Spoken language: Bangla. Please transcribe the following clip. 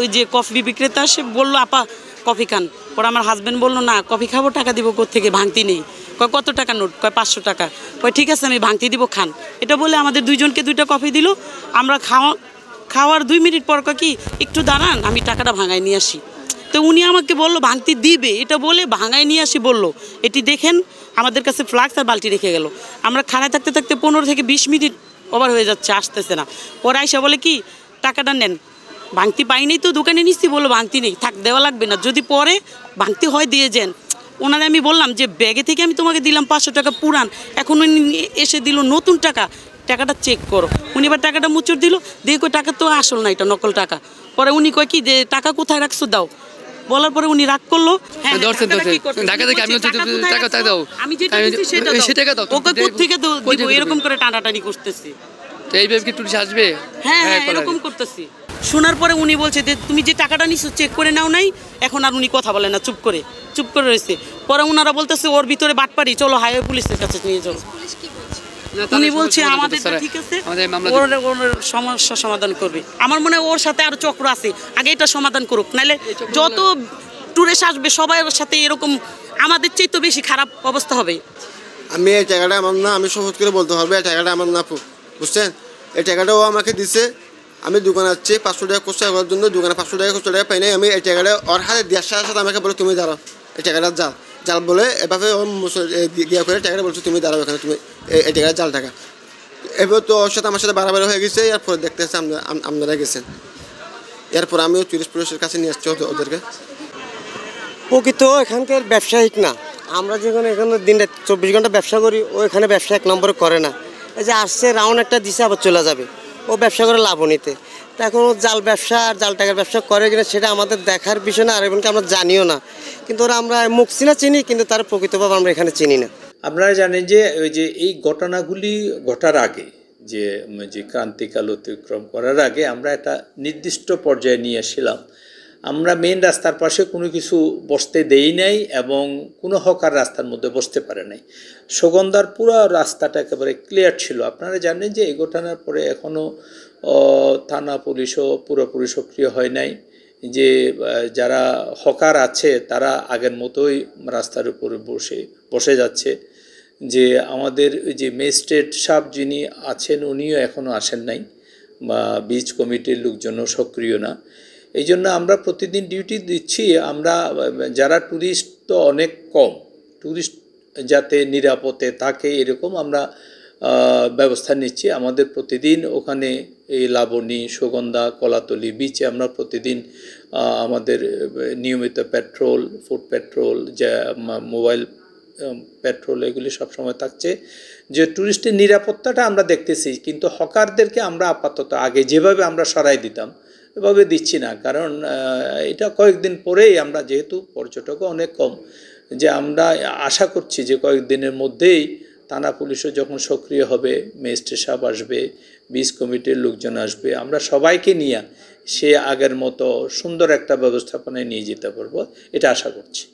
ওই যে কফি বিক্রেতা সে বললো আপা কফি খান, পরে আমার হাজব্যান্ড বললো না কফি খাবো, টাকা দিব কোত্থেকে, ভাঙতি নেই। কয় কত টাকা নোট? কয় 500 টাকা। কয় ঠিক আছে আমি ভাঙতি দিব, খান। এটা বলে আমাদের দুইজনকে 2টা কফি দিল। আমরা খাওয়ার 2 মিনিট পর কয় কি একটু দাঁড়ান আমি টাকাটা ভাঙায় নিয়ে আসি। তো উনি আমাকে বললো ভাঙতি দিবে, এটা বলে ভাঙায় নিয়ে আসি বললো। এটি দেখেন আমাদের কাছে ফ্লাক্স আর বালতি রেখে গেল। আমরা খাড়ায় থাকতে থাকতে 15 থেকে 20 মিনিট ওভার হয়ে যাচ্ছে, আসতেছে না। পরে আইসা বলে কি টাকাটা নেন, ভাঙতি পাইনি তো দোকানে নিচ্ছি, বললো ভাঙতি নেই, থাক দেওয়া লাগবে না, যদি পরে ভাঙতি হয় দিয়ে যান। ওনারে আমি বললাম যে ব্যাগে থেকে আমি তোমাকে দিলাম 500 টাকা পুরান, এখন উনি এসে দিল নতুন টাকা, টাকাটা চেক করো। উনি এবার টাকাটা মুচড় দিল, দিয়ে কই টাকা তো আসল না, এটা নকল টাকা। পরে উনি কয় কি যে টাকা কোথায় রাখছো দাও, বলার পরে উনি রাগ করলো। এরকম করে টানাটানি করতেছি, হ্যাঁ এরকম করতেছি। শোনার পরে উনি বলছে যে তুমি যে টাকাটা নিছো চেক করে নাও নাই। এখন আর উনি কথা বলে না, চুপ করে রয়েছে। পরে ওনারা বলতেছে ওর ভিতরে বাটপারি, চলো হাইওয়ে পুলিশের কাছে নিয়ে যাও। উনি বলছে আমাদের ঠিক আছে, ওর সমস্যা সমাধান করবে। আমার মনে হয় ওর সাথে আরো চক্র আছে, আগে এটা সমাধান করুক, নাহলে যত টুরিস্ট আসবে সবাই সাথে এরকম আমাদের চেয়ে তো বেশি খারাপ অবস্থা হবে। আমি এই টাকাটা আমার না, আমি সহজ করে বলতে পারবো এই টাকাটা আমার না, বুঝছেন? এই টাকাটাও আমাকে দিছে। আমি দোকানে আসছি 500 টাকা খুচরা করার জন্য, দোকানে 500 টাকা খুচরা টাকা পাই নাই। আমি এই টাকাটা ওর হাতে দেওয়ার সাথে সাথে আমাকে বলে তুমি দাঁড়াও, এই টাকাটা জাল বলে এভাবে দিয়া করে টাকাটা বলছো তুমি দাঁড়াও এখানে, তুমি এই টাকাটা জাল টাকা। এবার তো ওর সাথে আমার সাথে বাড়াবাড়ি হয়ে গেছে। এরপরে দেখতে আসছে আপনারা গেছেন, এরপর আমিও পুলিশের কাছে নিয়ে আসছি ওদেরকে। প্রকৃত এখানকার ব্যবসায়িক না, আমরা যেখানে এখানে দিনে 24 ঘন্টা ব্যবসা করি, ও এখানে ব্যবসা 1 নম্বরে করে না। এই যে আসছে রাউন্ড একটা দিছে আবার চলে যাবে, ও ব্যবসা করে লাভ নিতে। তা এখন ও জাল ব্যবসা আর জাল টাকার ব্যবসা করে কিনা সেটা আমাদের দেখার বিষয় না, আর এমনকি আমরা জানিও না। কিন্তু ওরা আমরা মুখ চিনা চিনি, কিন্তু তার প্রকৃতভাবে আমরা এখানে চিনি না। আপনারা জানেন যে ওই যে এই ঘটনাগুলি ঘটার আগে যে ক্রান্তিকাল অতিক্রম করার আগে আমরা একটা নির্দিষ্ট পর্যায়ে নিয়ে আসছিলাম। আমরা মেন রাস্তার পাশে কোনো কিছু বসতে দেই নাই এবং কোনো হকার রাস্তার মধ্যে বসতে পারে নাই। সুগন্ধার পুরো রাস্তাটা একেবারে ক্লিয়ার ছিল। আপনারা জানেন যে এই ঘটনার পরে এখনও থানা পুলিশও পুরোপুরি সক্রিয় হয় নাই। যে যারা হকার আছে তারা আগের মতোই রাস্তার উপরে বসে যাচ্ছে। যে আমাদের যে ম্যাজিস্ট্রেট সাহেব যিনি আছেন উনিও এখনও আসেন নাই, বা বিচ কমিটির লোকজনও সক্রিয় না। এই জন্য আমরা প্রতিদিন ডিউটি দিচ্ছি। আমরা যারা ট্যুরিস্ট তো অনেক কম, ট্যুরিস্ট যাতে নিরাপদে থাকে এরকম আমরা ব্যবস্থা নিচ্ছি। আমাদের প্রতিদিন ওখানে এই লাবণী, সুগন্ধা, কলাতলি বিচে আমরা প্রতিদিন আমাদের নিয়মিত পেট্রোল, ফুড পেট্রোল, যা মোবাইল পেট্রোল এগুলি সবসময় থাকছে। যে ট্যুরিস্টের নিরাপত্তাটা আমরা দেখতেছি, কিন্তু হকারদেরকে আমরা আপাতত আগে যেভাবে আমরা সরাই দিতাম এভাবে দিচ্ছি না। কারণ এটা কয়েকদিন পরেই আমরা, যেহেতু পর্যটকও অনেক কম, যে আমরা আশা করছি যে কয়েকদিনের মধ্যেই থানা পুলিশও যখন সক্রিয় হবে, ম্যাজিস্ট্রেট সাহেব আসবে, বিচ কমিটির লোকজন আসবে, আমরা সবাইকে নিয়ে সে আগের মতো সুন্দর একটা ব্যবস্থাপনায় নিয়ে যেতে পারবো, এটা আশা করছি।